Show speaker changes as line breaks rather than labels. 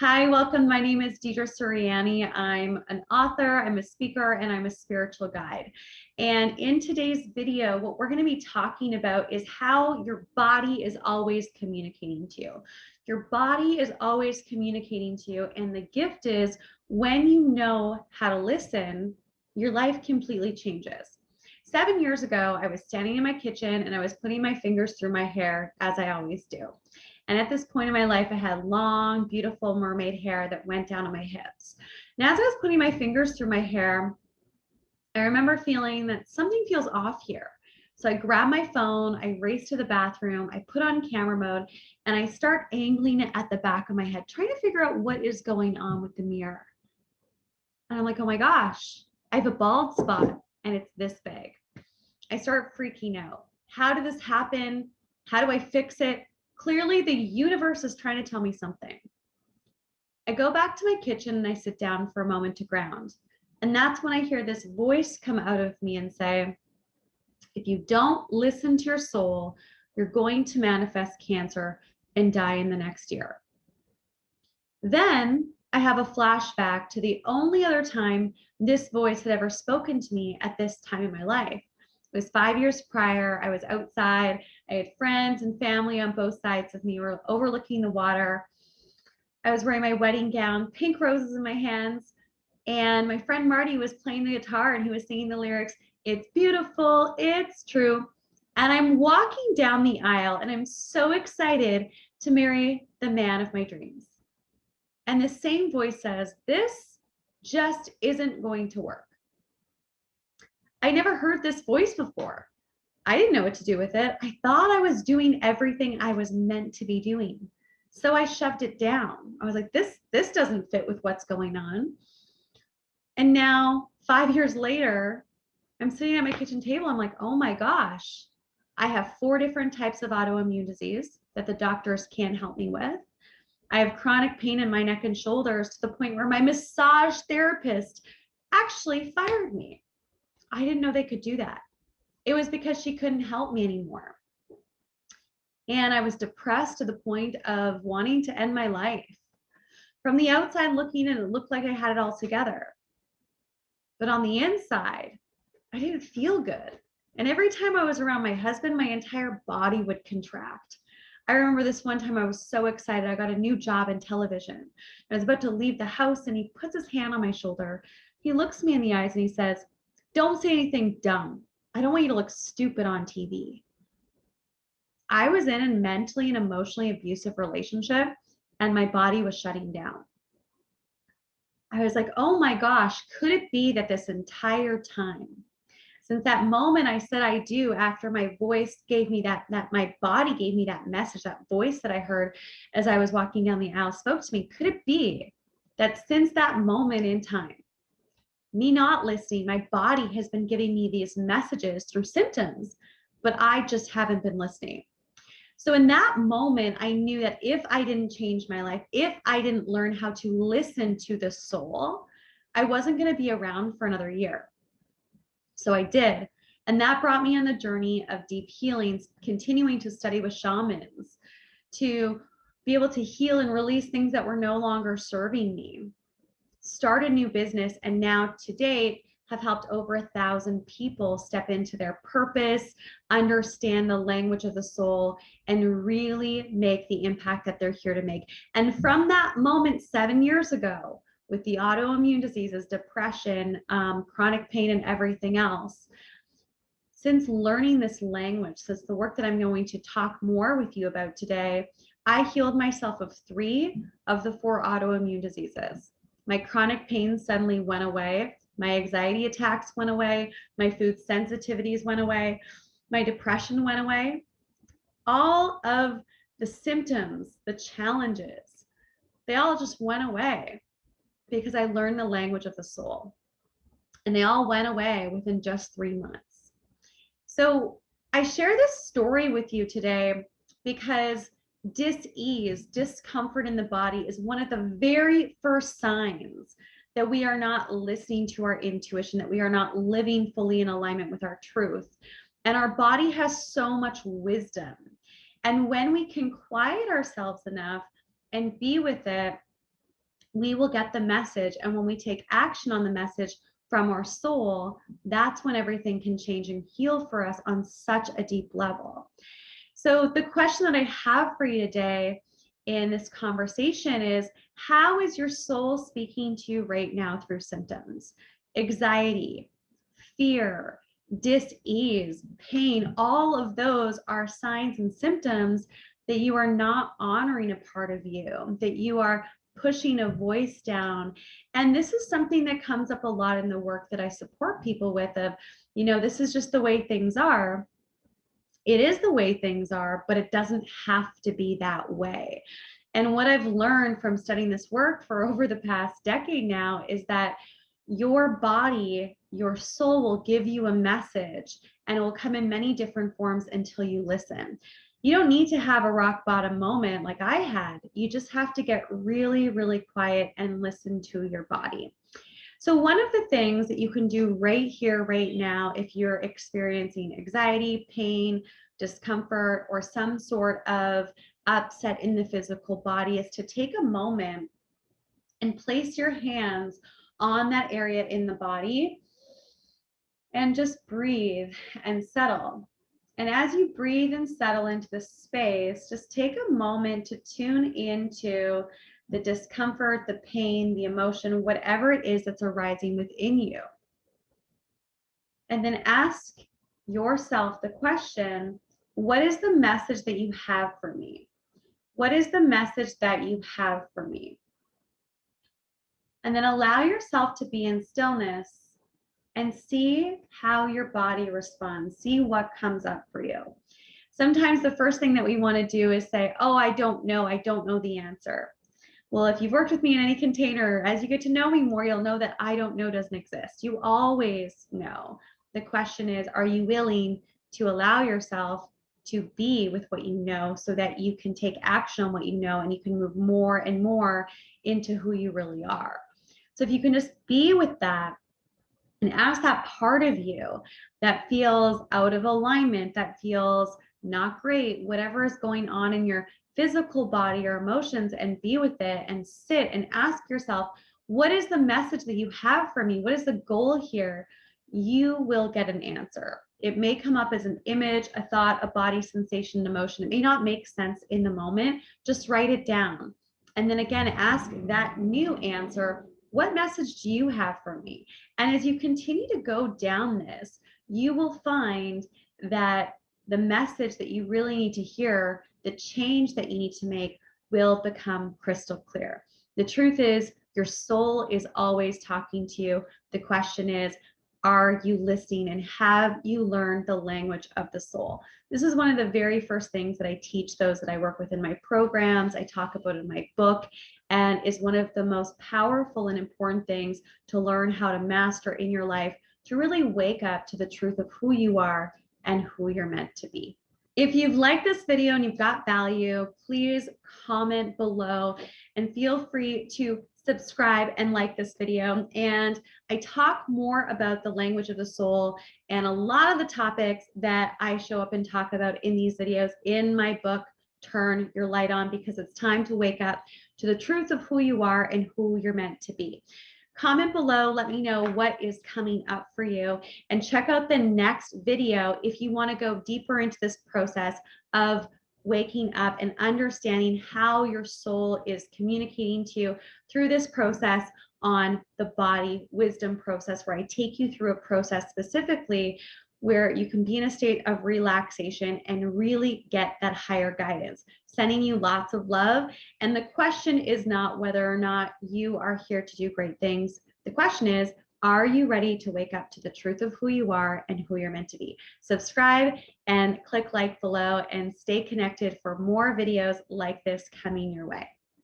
Hi, welcome. My name is Deidre Sirianni. I'm an author, I'm a speaker, and I'm a spiritual guide. And in today's video, what we're going to be talking about is how your body is always communicating to you. Your body is always communicating to you. And the gift is when you know how to listen, your life completely changes. 7 years ago, I was standing in my kitchen and I was putting my fingers through my hair, as I always do. And at this point in my life, I had long, beautiful mermaid hair that went down to my hips. And as I was putting my fingers through my hair, I remember feeling that something feels off here. So I grabbed my phone, I raced to the bathroom, I put on camera mode, and I start angling it at the back of my head, trying to figure out what is going on with the mirror. And I'm like, oh my gosh, I have a bald spot and it's this big. I start freaking out. How did this happen? How do I fix it? Clearly, the universe is trying to tell me something. I go back to my kitchen and I sit down for a moment to ground. And that's when I hear this voice come out of me and say, if you don't listen to your soul, you're going to manifest cancer and die in the next year. Then I have a flashback to the only other time this voice had ever spoken to me at this time in my life. It was 5 years prior. I was outside. I had friends and family on both sides of me. We were overlooking the water. I was wearing my wedding gown, pink roses in my hands, and my friend Marty was playing the guitar and he was singing the lyrics, "It's beautiful, it's true." And I'm walking down the aisle and I'm so excited to marry the man of my dreams. And the same voice says, this just isn't going to work. I never heard this voice before. I didn't know what to do with it. I thought I was doing everything I was meant to be doing. So I shoved it down. I was like, this doesn't fit with what's going on. And now 5 years later, I'm sitting at my kitchen table. I'm like, oh my gosh, I have 4 different types of autoimmune disease that the doctors can't help me with. I have chronic pain in my neck and shoulders to the point where my massage therapist actually fired me. I didn't know they could do that. It was because she couldn't help me anymore. And I was depressed to the point of wanting to end my life. From the outside looking in, it looked like I had it all together. But on the inside, I didn't feel good. And every time I was around my husband, my entire body would contract. I remember this one time I was so excited. I got a new job in television. I was about to leave the house and he puts his hand on my shoulder. He looks me in the eyes and he says, "Don't say anything dumb. I don't want you to look stupid on TV." I was in a mentally and emotionally abusive relationship and my body was shutting down. I was like, oh my gosh, could it be that this entire time, since that moment I said I do after my voice gave me that my body gave me that message, that voice that I heard as I was walking down the aisle spoke to me, could it be that since that moment in time, me not listening, my body has been giving me these messages through symptoms, but I just haven't been listening. So in that moment, I knew that if I didn't change my life, if I didn't learn how to listen to the soul, I wasn't going to be around for another year. So I did. And that brought me on the journey of deep healing, continuing to study with shamans to be able to heal and release things that were no longer serving me. Start a new business, and now to date have helped over 1,000 people step into their purpose, understand the language of the soul, and really make the impact that they're here to make. And from that moment 7 years ago, with the autoimmune diseases, depression, chronic pain, and everything else, since learning this language, since the work that I'm going to talk more with you about today, I healed myself of 3 of the 4 autoimmune diseases. My chronic pain suddenly went away. My anxiety attacks went away. My food sensitivities went away. My depression went away. All of the symptoms, the challenges, they all just went away because I learned the language of the soul. And they all went away within just 3 months. So I share this story with you today because dis-ease, discomfort in the body is one of the very first signs that we are not listening to our intuition, that we are not living fully in alignment with our truth. And our body has so much wisdom. And when we can quiet ourselves enough and be with it, we will get the message. And when we take action on the message from our soul, that's when everything can change and heal for us on such a deep level. So the question that I have for you today in this conversation is, how is your soul speaking to you right now through symptoms? Anxiety, fear, dis-ease, pain, all of those are signs and symptoms that you are not honoring a part of you, that you are pushing a voice down. And this is something that comes up a lot in the work that I support people with of, this is just the way things are. It is the way things are, but it doesn't have to be that way. And what I've learned from studying this work for over the past decade now is that your body, your soul will give you a message, and it will come in many different forms until you listen. You don't need to have a rock bottom moment like I had. You just have to get really, really quiet and listen to your body. So one of the things that you can do right here, right now, if you're experiencing anxiety, pain, discomfort, or some sort of upset in the physical body, is to take a moment and place your hands on that area in the body and just breathe and settle. And as you breathe and settle into the space, just take a moment to tune into the discomfort, the pain, the emotion, whatever it is that's arising within you. And then ask yourself the question, what is the message that you have for me? What is the message that you have for me? And then allow yourself to be in stillness and see how your body responds. See what comes up for you. Sometimes the first thing that we want to do is say, oh, I don't know the answer. Well, if you've worked with me in any container, as you get to know me more, you'll know that I don't know doesn't exist. You always know. The question is, are you willing to allow yourself to be with what you know so that you can take action on what you know and you can move more and more into who you really are? So if you can just be with that and ask that part of you that feels out of alignment, that feels not great, whatever is going on in your physical body or emotions, and be with it and sit and ask yourself, what is the message that you have for me? What is the goal here? You will get an answer. It may come up as an image, a thought, a body sensation, an emotion. It may not make sense in the moment. Just write it down. And then again, ask that new answer, what message do you have for me? And as you continue to go down this, you will find that the message that you really need to hear, the change that you need to make, will become crystal clear. The truth is, your soul is always talking to you. The question is, are you listening, and have you learned the language of the soul? This is one of the very first things that I teach those that I work with in my programs. I talk about in my book, and is one of the most powerful and important things to learn how to master in your life, to really wake up to the truth of who you are and who you're meant to be. If you've liked this video and you've got value, please comment below and feel free to subscribe and like this video. And I talk more about the language of the soul and a lot of the topics that I show up and talk about in these videos in my book, Turn Your Light On, because it's time to wake up to the truth of who you are and who you're meant to be. Comment below, let me know what is coming up for you, and check out the next video if you want to go deeper into this process of waking up and understanding how your soul is communicating to you through this process on the body wisdom process, where I take you through a process specifically where you can be in a state of relaxation and really get that higher guidance. Sending you lots of love. And the question is not whether or not you are here to do great things. The question is, are you ready to wake up to the truth of who you are and who you're meant to be? Subscribe and click like below, and stay connected for more videos like this coming your way.